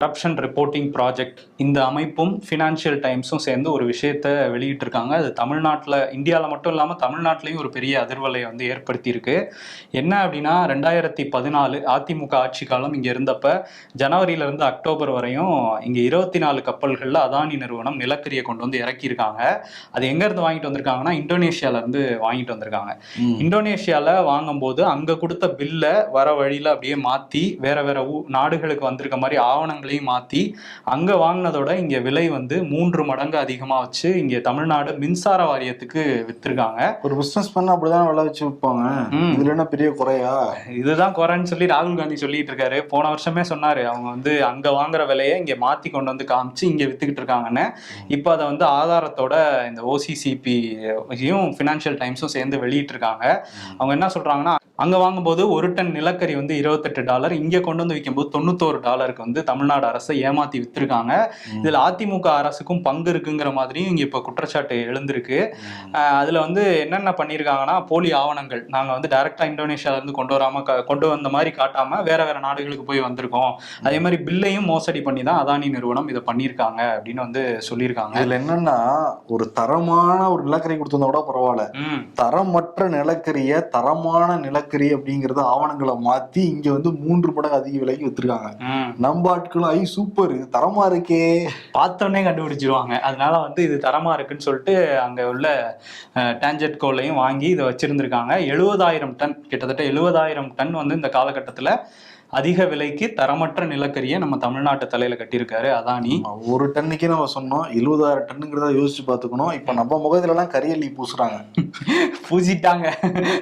Corruption reporting project இந்த அமைப்பும் financial டைம்ஸும் சேர்ந்து ஒரு விஷயத்தை வெளியிட்டிருக்காங்க. அது தமிழ்நாட்டில், இந்தியாவில் மட்டும் இல்லாமல் தமிழ்நாட்டிலையும் ஒரு பெரிய அதிர்வலை வந்து ஏற்படுத்தியிருக்கு. என்ன அப்படின்னா, 2014 அதிமுக ஆட்சி காலம் இங்கே இருந்தப்ப ஜனவரியிலேருந்து அக்டோபர் வரையும் இங்கே 24 கப்பல்களில் அதானி நிறுவனம் நிலக்கரியை கொண்டு வந்து இறக்கியிருக்காங்க. அது எங்கேருந்து வாங்கிட்டு வந்திருக்காங்கன்னா, இந்தோனேஷியாவிலேருந்து வாங்கிட்டு வந்திருக்காங்க. இந்தோனேஷியாவில் வாங்கும்போது அங்கே கொடுத்த பில்லை வர வழியில் அப்படியே மாற்றி வேற வேற நாடுகளுக்கு வந்திருக்க மாதிரி ஆவணங்கள் மாத்தி அங்க வாங்கினதோட இங்க விலை வந்து 3 மடங்கு அதிகமா வச்சு இங்க தமிழ்நாடு மின்சார வாரியத்துக்கு வித்திருக்காங்க. ஒரு பிசினஸ் பண்ண அப்படிதான் விலை வச்சு விற்பாங்க. இதுல என்ன பெரிய குறையா? இதுதான் குறைன்னு சொல்லி ராகுல் காந்தி சொல்லிட்டு இருக்காரு. போன வருஷமே சொன்னாரு, அவங்க வந்து அங்க வாங்குற விலையை இங்க மாத்தி கொண்டு வந்து காமிச்சு இங்க வித்துக்கிட்டு இருக்காங்கன்னு. இப்ப அதை வந்து ஆதாரத்தோட இந்த OCCP-யும் ஃபினான்ஷியல் டைம்ஸும் சேர்ந்து வெளியிட்டு இருக்காங்க. அவங்க என்ன சொல்றாங்கன்னா, அங்க வாங்கும்போது ஒரு டன் நிலக்கரி வந்து $28, இங்க கொண்டு வந்து விற்கும்போது $91 வந்து தமிழ்நாடு அரசை ஏமாத்தி வித்திருக்காங்க. இதுல அதிமுக அரசுக்கும் பங்கு இருக்குங்கிற மாதிரியும் இங்க இப்ப குற்றச்சாட்டு எழுந்திருக்கு. அதுல வந்து என்னென்ன பண்ணிருக்காங்கன்னா, போலி ஆவணங்கள், நாங்க வந்து டைரக்டா இந்தோனேஷியால இருந்து கொண்டு வந்த மாதிரி காட்டாம வேற வேற நாடுகளுக்கு போய் வந்திருக்கோம். அதே மாதிரி பில்லையும் மோசடி பண்ணி தான் அதானி நிறுவனம் இதை பண்ணியிருக்காங்க அப்படின்னு வந்து சொல்லியிருக்காங்க. இதுல என்னன்னா, ஒரு தரமான ஒரு நிலக்கரி கொடுத்திருந்தா கூட பரவாயில்ல, தரமற்ற நிலக்கரிய தரமான நிலக்கரி அப்படிங்கறது ஆவணங்களை மாத்தி இங்க வந்து 3 மடங்கு அதிக விலைக்கு வித்துருக்காங்க. நம்ம ஆட்களும் ஐ சூப்பர், இது தரமா இருக்கே பார்த்தோன்னே கண்டுபிடிச்சிருவாங்க. அதனால வந்து இது தரமா இருக்குன்னு சொல்லிட்டு அங்க உள்ள டான்ஜெட் கோலையும் வாங்கி இதை வச்சிருந்திருக்காங்க. 70,000 டன், கிட்டத்தட்ட 70,000 டன் வந்து இந்த காலகட்டத்துல அதிக விலைக்கு தரமற்ற நிலக்கரியை நம்ம தமிழ்நாட்டு தலையில கட்டியிருக்காரு அதானி. ஒரு டன்னுக்கே நம்ம சொன்னோம், 70,000 டன்னுங்கிறத யோசிச்சு பாத்துக்கணும். இப்ப நம்ம முகத்துல எல்லாம் கரியல்லி பூசுறாங்க, பூசிட்டாங்க.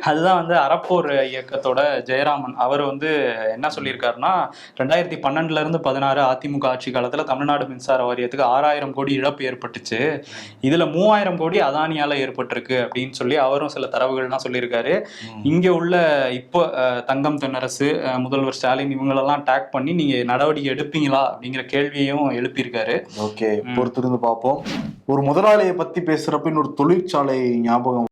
அதுதான் வந்து அறப்போர் இயக்கத்தோட ஜெயராமன் அவர் வந்து என்ன சொல்லியிருக்காருன்னா, 2012 இருந்து 16 அதிமுக ஆட்சி காலத்துல தமிழ்நாடு மின்சார வாரியத்துக்கு 6,000 கோடி இழப்பு ஏற்பட்டுச்சு. இதுல 3,000 கோடி அதானியால ஏற்பட்டிருக்கு அப்படின்னு சொல்லி அவரும் சில தரவுகள்லாம் சொல்லியிருக்காரு. இங்க உள்ள இப்போ தங்கம் தென்னரசு, முதல்வர் ஸ்டாலின் இவங்களெல்லாம் டேக் பண்ணி நீங்க நடவடிக்கை எடுப்பீங்களா அப்படிங்கிற கேள்வியையும் எழுப்பியிருக்காரு. ஓகே, பொறுத்திருந்து பார்ப்போம். ஒரு முதலாளியை பத்தி பேசுறப்ப இன்னொரு தொழிற்சாலை ஞாபகம்